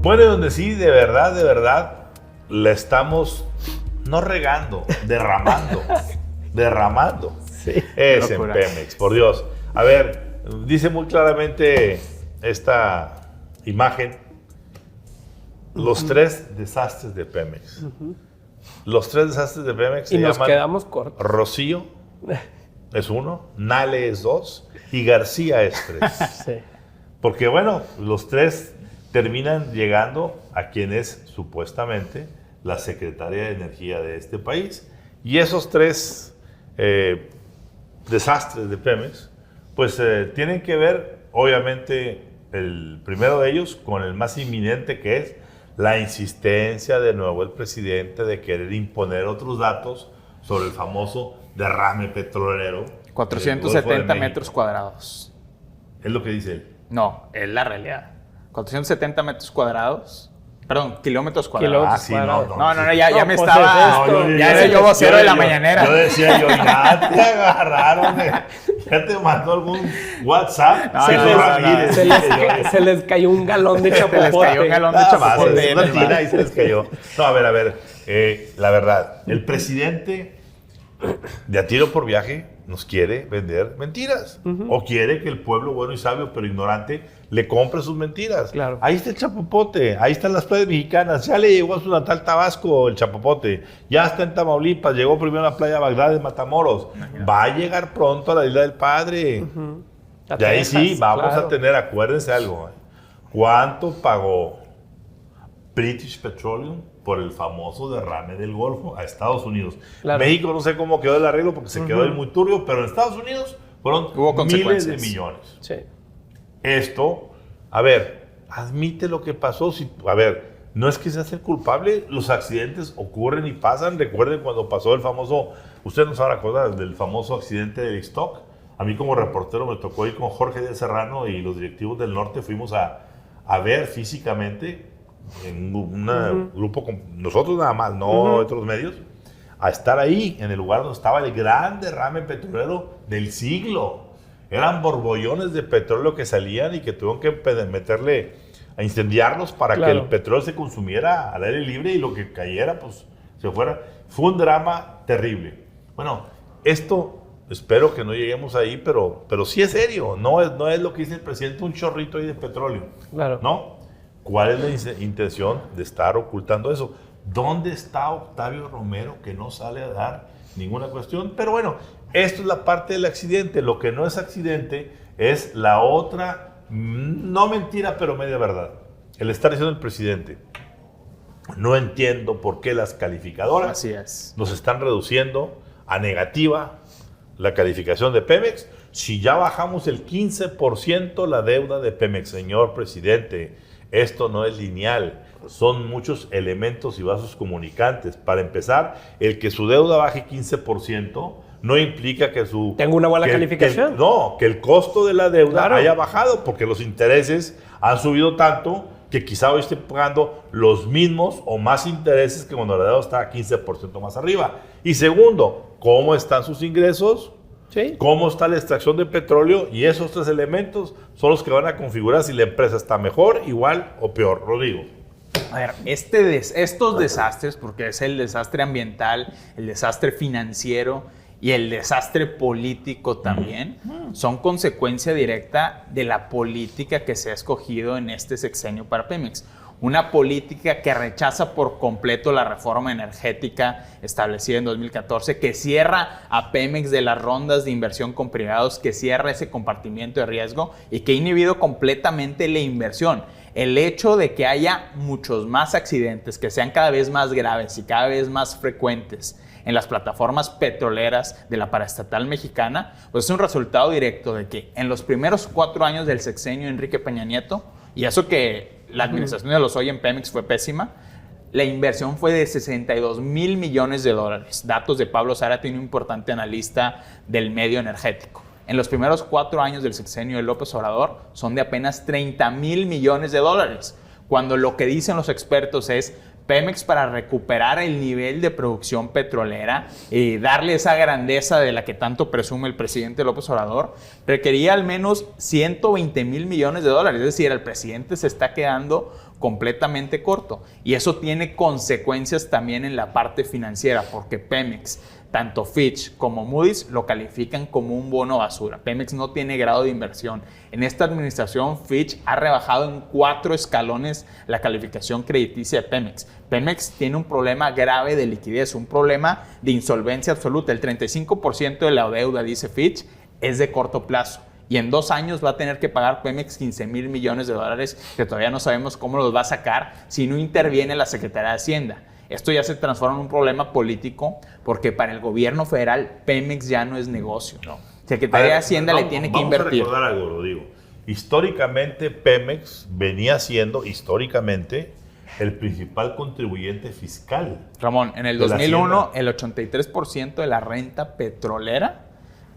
Bueno, donde sí, de verdad, la estamos no regando, derramando. Sí. Es en Pemex, por Dios. A ver, dice muy claramente esta imagen los tres desastres de Pemex. Los tres desastres de Pemex Y se nos llaman quedamos cortos. Rocío es uno, Nale es dos y García es tres. Sí. Porque bueno, los tres terminan llegando a quien es supuestamente la secretaria de Energía de este país. Y esos tres desastres de Pemex, pues tienen que ver, obviamente, el primero de ellos con el más inminente, que es la insistencia de nuevo el presidente de querer imponer otros datos sobre el famoso derrame petrolero. 470 metros cuadrados. Es lo que dice él. No, es la realidad. 470 metros cuadrados. Perdón, kilómetros cuadrados. Kilómetros Ah, sí, No, ya me pues estaba... es esto. ya era yo vocero de la mañanera. Yo decía, ya te agarraron, ya te mandó algún WhatsApp. No, Se les cayó un galón de Se les chapopote. cayó un galón de Nada más, chapopote. es una tira y se les cayó. No, a ver, la verdad, el presidente de a tiro por viaje nos quiere vender mentiras. O quiere que el pueblo bueno y sabio, pero ignorante, le compre sus mentiras. Claro. Ahí está el chapopote, ahí están las playas mexicanas. Ya le llegó a su natal Tabasco el chapopote. Ya está en Tamaulipas, llegó primero a la playa Bagdad de Matamoros. Va a llegar pronto a la Isla del Padre. De ahí sí, vamos a tener, acuérdense algo. ¿Cuánto pagó British Petroleum por el famoso derrame del Golfo a Estados Unidos? Claro. México no sé cómo quedó el arreglo porque se quedó ahí muy turbio, pero en Estados Unidos fueron Hubo miles de consecuencias. millones. Sí. Esto, a ver, admite lo que pasó. A ver, no es que sea ser culpable, los accidentes ocurren y pasan. Recuerden cuando pasó el famoso, ustedes no se van a acordar del famoso accidente del Stock. A mí como reportero me tocó ir con Jorge Díaz Serrano y los directivos del norte, fuimos a ver físicamente en un grupo con nosotros nada más, no otros medios, a estar ahí en el lugar donde estaba el gran derrame petrolero del siglo. Eran borbollones de petróleo que salían y que tuvieron que meterle a incendiarlos para que el petróleo se consumiera al aire libre y lo que cayera pues se fuera. Fue un drama terrible. Bueno, esto espero que no lleguemos ahí, pero sí es serio. No es lo que dice el presidente, un chorrito ahí de petróleo. Claro. ¿No? ¿Cuál es la intención de estar ocultando eso? ¿Dónde está Octavio Romero que no sale a dar ninguna cuestión? Pero bueno, esto es la parte del accidente. Lo que no es accidente es la otra, no mentira, pero media verdad. El estar diciendo el presidente. No entiendo por qué las calificadoras Así es. nos están reduciendo a negativa la calificación de Pemex. Si ya bajamos el 15% la deuda de Pemex, señor presidente, esto no es lineal, son muchos elementos y vasos comunicantes. Para empezar, el que su deuda baje 15% no implica que su... ¿Tengo una buena calificación? Que el costo de la deuda Claro. haya bajado, porque los intereses han subido tanto que quizá hoy esté pagando los mismos o más intereses que cuando la deuda está 15% más arriba. Y segundo, ¿cómo están sus ingresos? Sí. ¿Cómo está la extracción de petróleo? Y esos tres elementos son los que van a configurar si la empresa está mejor, igual o peor. Rodrigo. A ver, estos desastres, porque es el desastre ambiental, el desastre financiero y el desastre político también, son consecuencia directa de la política que se ha escogido en este sexenio para Pemex. Una política que rechaza por completo la reforma energética establecida en 2014, que cierra a Pemex de las rondas de inversión con privados, que cierra ese compartimiento de riesgo y que ha inhibido completamente la inversión. El hecho de que haya muchos más accidentes, que sean cada vez más graves y cada vez más frecuentes en las plataformas petroleras de la paraestatal mexicana, pues es un resultado directo de que en los primeros 4 años del sexenio de Enrique Peña Nieto, y eso que la administración de Lozoya en Pemex fue pésima, la inversión fue de 62,000 millones de dólares. Datos de Pablo Zárate, un importante analista del medio energético. En los primeros 4 años del sexenio de López Obrador son de apenas 30,000 millones de dólares, cuando lo que dicen los expertos es Pemex, para recuperar el nivel de producción petrolera y darle esa grandeza de la que tanto presume el presidente López Obrador, requería al menos 120 mil millones de dólares. Es decir, el presidente se está quedando completamente corto. Y eso tiene consecuencias también en la parte financiera, porque Pemex, tanto Fitch como Moody's lo califican como un bono basura. Pemex no tiene grado de inversión. En esta administración, Fitch ha rebajado en 4 escalones la calificación crediticia de Pemex. Pemex tiene un problema grave de liquidez, un problema de insolvencia absoluta. El 35% de la deuda, dice Fitch, es de corto plazo. Y en 2 años va a tener que pagar Pemex 15 mil millones de dólares, que todavía no sabemos cómo los va a sacar si no interviene la Secretaría de Hacienda. Esto ya se transforma en un problema político, porque para el gobierno federal Pemex ya no es negocio. No. Secretaría de Hacienda le tiene que invertir. Vamos a recordar algo, lo digo. Históricamente Pemex venía siendo, el principal contribuyente fiscal. Ramón, en el 2001 el 83% de la renta petrolera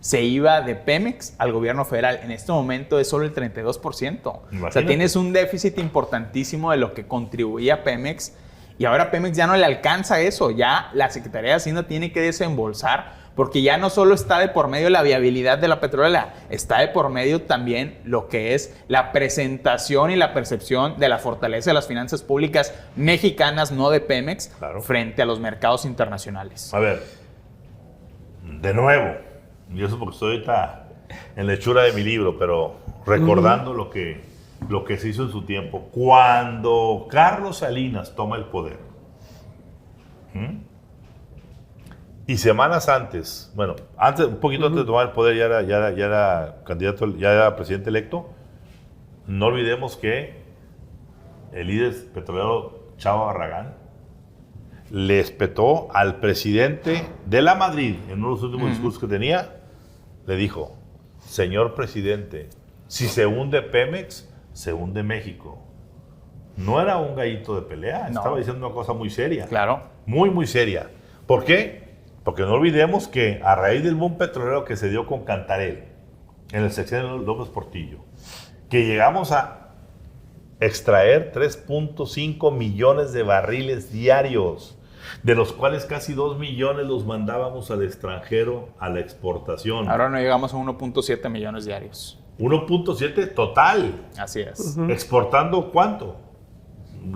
se iba de Pemex al gobierno federal. En este momento es solo el 32%. Imagínate. O sea, tienes un déficit importantísimo de lo que contribuía Pemex. Y ahora Pemex ya no le alcanza eso, ya la Secretaría de Hacienda tiene que desembolsar, porque ya no solo está de por medio la viabilidad de la petrolera, está de por medio también lo que es la presentación y la percepción de la fortaleza de las finanzas públicas mexicanas, no de Pemex, claro, frente a los mercados internacionales. A ver, de nuevo, y eso porque estoy ahorita en la hechura de mi libro, pero recordando lo que se hizo en su tiempo, cuando Carlos Salinas toma el poder, y semanas antes, un poquito antes de tomar el poder, ya era candidato, ya era presidente electo. No olvidemos que el líder petrolero Chava Barragán le espetó al presidente de la Madrid, en uno de los últimos discursos que tenía, le dijo: señor presidente, si se hunde Pemex, se hunde México. No era un gallito de pelea, no. Estaba diciendo una cosa muy seria. Claro. Muy, muy seria. ¿Por qué? Porque no olvidemos que a raíz del boom petrolero que se dio con Cantarell, en el sexenio de López Portillo, que llegamos a extraer 3.5 millones de barriles diarios, de los cuales casi 2 millones los mandábamos al extranjero a la exportación. Ahora no llegamos a 1.7 millones diarios. 1.7 total. Así es. ¿Exportando cuánto?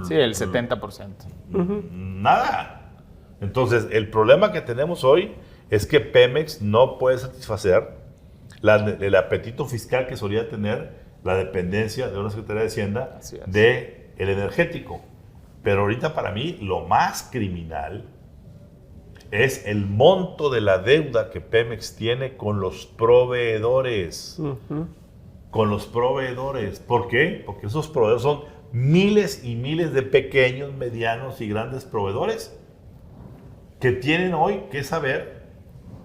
Sí, el 70%. Nada. Entonces, el problema que tenemos hoy es que Pemex no puede satisfacer el apetito fiscal que solía tener la dependencia de una Secretaría de Hacienda del energético. Pero ahorita para mí lo más criminal es el monto de la deuda que Pemex tiene con los proveedores. Con los proveedores. ¿Por qué? Porque esos proveedores son miles y miles de pequeños, medianos y grandes proveedores que tienen hoy que saber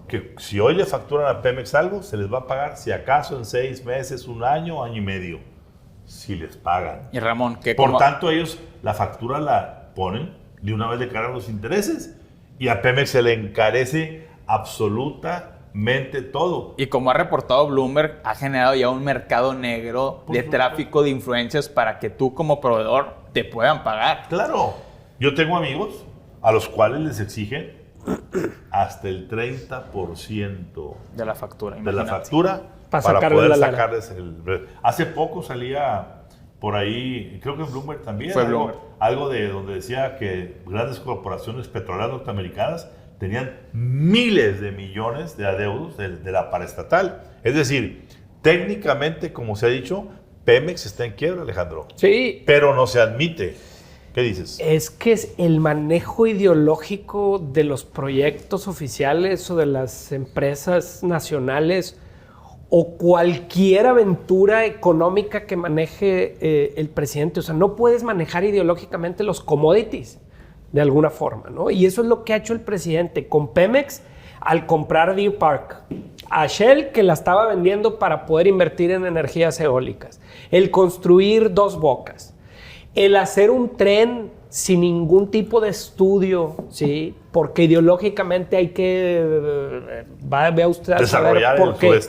que si hoy le facturan a Pemex algo, se les va a pagar si acaso en 6 meses, 1 año, año y medio, si les pagan. Y Ramón, ¿qué? Por tanto, ellos la factura la ponen, de una vez le cargan los intereses y a Pemex se le encarece absolutamente todo. Y como ha reportado Bloomberg, ha generado ya un mercado negro de tráfico de influencias para que tú como proveedor te puedan pagar. Claro. Yo tengo amigos a los cuales les exigen hasta el 30% de la factura. De la factura para poder sacarles el... Hace poco salía por ahí, creo que en Bloomberg también, algo de donde decía que grandes corporaciones petroleras norteamericanas tenían miles de millones de adeudos de la paraestatal. Es decir, técnicamente, como se ha dicho, Pemex está en quiebra, Alejandro. Sí. Pero no se admite. ¿Qué dices? Es que es el manejo ideológico de los proyectos oficiales o de las empresas nacionales o cualquier aventura económica que maneje el presidente. O sea, no puedes manejar ideológicamente los commodities de alguna forma, ¿no? Y eso es lo que ha hecho el presidente con Pemex al comprar Deer Park, a Shell, que la estaba vendiendo para poder invertir en energías eólicas, el construir Dos Bocas, el hacer un tren sin ningún tipo de estudio, ¿sí? Porque ideológicamente hay que, vea usted a saber por qué.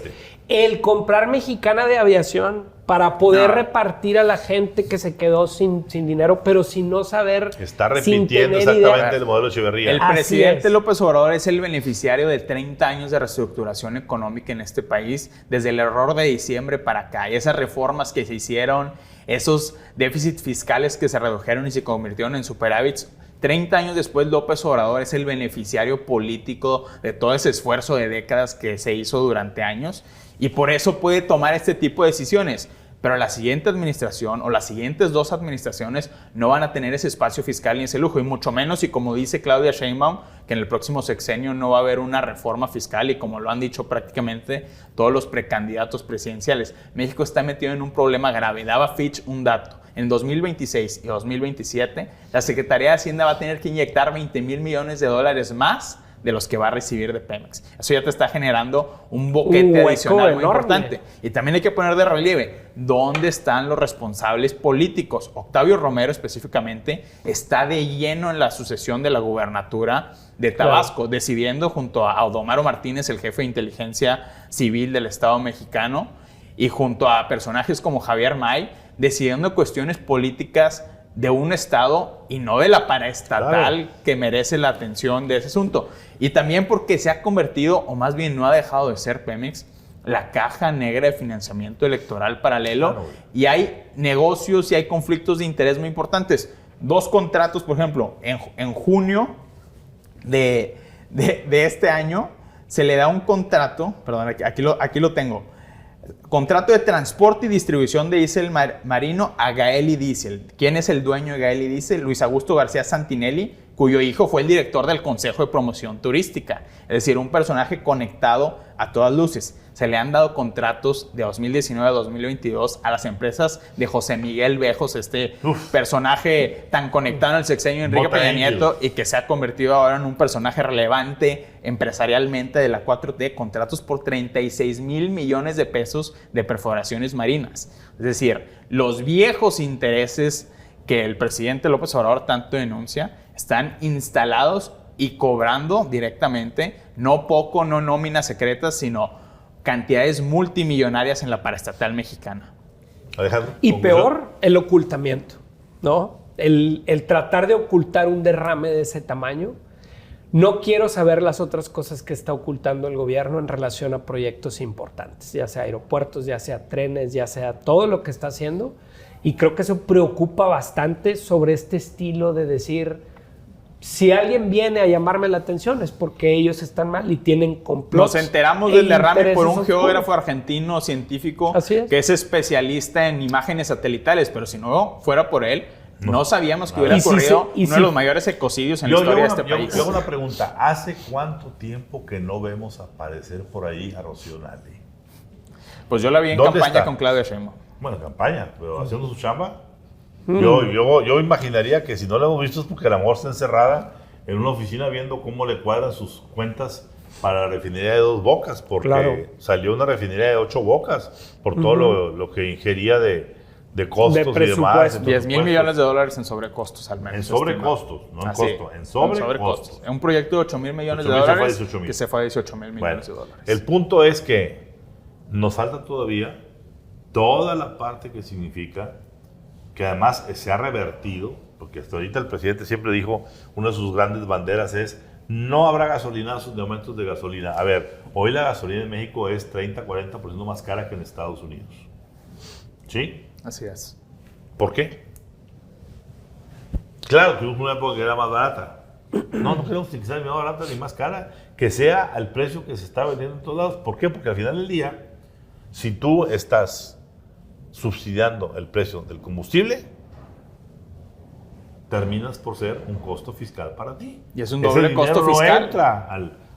El comprar Mexicana de Aviación para poder repartir a la gente que se quedó sin dinero, pero sin no saber. Está sin repitiendo tener exactamente idea. el modelo Echeverría. El Así presidente es. López Obrador es el beneficiario de 30 años de reestructuración económica en este país, desde el error de diciembre para acá. Y esas reformas que se hicieron, esos déficits fiscales que se redujeron y se convirtieron en superávits, 30 años después López Obrador es el beneficiario político de todo ese esfuerzo de décadas que se hizo durante años, y por eso puede tomar este tipo de decisiones. Pero la siguiente administración o las siguientes 2 administraciones no van a tener ese espacio fiscal ni ese lujo, y mucho menos, y como dice Claudia Sheinbaum, que en el próximo sexenio no va a haber una reforma fiscal, y como lo han dicho prácticamente todos los precandidatos presidenciales. México está metido en un problema grave. Daba Fitch un dato. En 2026 y 2027, la Secretaría de Hacienda va a tener que inyectar $20,000 millones más de los que va a recibir de Pemex. Eso ya te está generando un boquete adicional muy importante. Y también hay que poner de relieve, ¿dónde están los responsables políticos? Octavio Romero específicamente está de lleno en la sucesión de la gubernatura de Tabasco, decidiendo junto a Odomaro Martínez, el jefe de inteligencia civil del Estado mexicano, y junto a personajes como Javier May, decidiendo cuestiones políticas de un estado y no de la paraestatal que merece la atención de ese asunto. Y también porque se ha convertido, o más bien no ha dejado de ser Pemex, la caja negra de financiamiento electoral paralelo. Y hay negocios y hay conflictos de interés muy importantes. 2 contratos, por ejemplo, en junio de este año se le da un contrato, perdón, aquí lo tengo. Contrato de transporte y distribución de diésel marino a Gaeli Diesel. ¿Quién es el dueño de Gaeli Diesel? Luis Augusto García Santinelli, cuyo hijo fue el director del Consejo de Promoción Turística. Es decir, un personaje conectado a todas luces. Se le han dado contratos de 2019 a 2022 a las empresas de José Miguel Bejos, personaje tan conectado en el sexenio de Enrique Peña Nieto y que se ha convertido ahora en un personaje relevante empresarialmente de la 4T, contratos por $36,000 millones de perforaciones marinas. Es decir, los viejos intereses que el presidente López Obrador tanto denuncia están instalados y cobrando directamente, no poco, no nóminas secretas, sino cantidades multimillonarias en la paraestatal mexicana. Alejandro, y peor, el ocultamiento, ¿no? El tratar de ocultar un derrame de ese tamaño. No quiero saber las otras cosas que está ocultando el gobierno en relación a proyectos importantes, ya sea aeropuertos, ya sea trenes, ya sea todo lo que está haciendo. Y creo que eso preocupa bastante sobre este estilo de decir, si alguien viene a llamarme la atención es porque ellos están mal y tienen complots. Nos enteramos del derrame por un geógrafo argentino científico que es especialista en imágenes satelitales, pero si no fuera por él, no sabíamos que hubiera ocurrido uno de los mayores ecocidios en la historia de este país. Yo hago una pregunta. ¿Hace cuánto tiempo que no vemos aparecer por ahí a Rocío Nale? Pues yo la vi en campaña con Claudia Sheinbaum. Bueno, campaña, pero haciendo su chamba. Yo imaginaría que si no la hemos visto es porque a lo mejor está encerrada en una oficina viendo cómo le cuadran sus cuentas para la refinería de 2 Bocas, porque salió una refinería de 8 Bocas por todo lo que ingería de costos y demás. $10,000 millones en sobrecostos al menos. En sobrecostos, no en costo, en sobrecostos. Es un proyecto de $8,000 millones que se fue a $18,000 millones de dólares. El punto es que nos falta todavía toda la parte que significa que además se ha revertido, porque hasta ahorita el presidente siempre dijo, una de sus grandes banderas es, no habrá gasolinazos de aumentos de gasolina. A ver, hoy la gasolina en México es 30-40% más cara que en Estados Unidos. ¿Sí? Así es. ¿Por qué? Claro, tuvimos una época que era más barata. No queremos que sea ni más barata ni más cara, que sea al precio que se está vendiendo en todos lados. ¿Por qué? Porque al final del día, si tú estás subsidiando el precio del combustible, terminas por ser un costo fiscal para ti. Y es un doble costo fiscal. No entra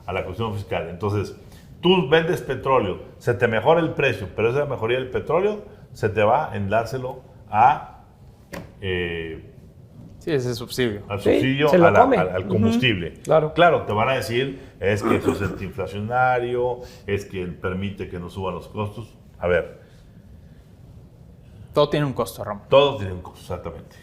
a la cuestión fiscal. Entonces, tú vendes petróleo, se te mejora el precio, pero esa mejoría del petróleo se te va en dárselo a... ese subsidio. Al subsidio, al combustible. Claro, te van a decir, es que eso es antiinflacionario, es que permite que no suban los costos. A ver. Todo tiene un costo, Ramón. Todo tiene un costo, exactamente.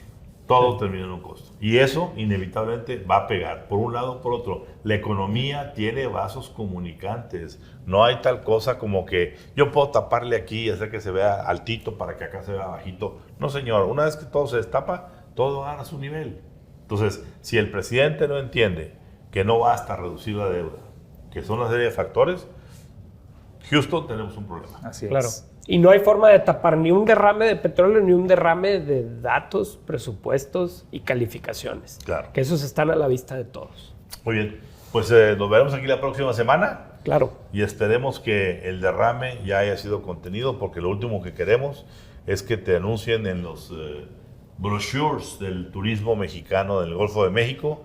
Todo termina en un costo. Y eso inevitablemente va a pegar, por un lado o por otro. La economía tiene vasos comunicantes. No hay tal cosa como que yo puedo taparle aquí y hacer que se vea altito para que acá se vea bajito. No, señor. Una vez que todo se destapa, todo va a su nivel. Entonces, si el presidente no entiende que no basta reducir la deuda, que son una serie de factores, Houston tenemos un problema. Así Claro. es. Y no hay forma de tapar ni un derrame de petróleo ni un derrame de datos, presupuestos y calificaciones. Claro. Que esos están a la vista de todos. Muy bien. Pues nos veremos aquí la próxima semana. Claro. Y esperemos que el derrame ya haya sido contenido, porque lo último que queremos es que te anuncien en los brochures del turismo mexicano del Golfo de México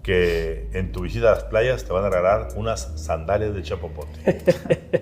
que en tu visita a las playas te van a regalar unas sandalias de chapopote.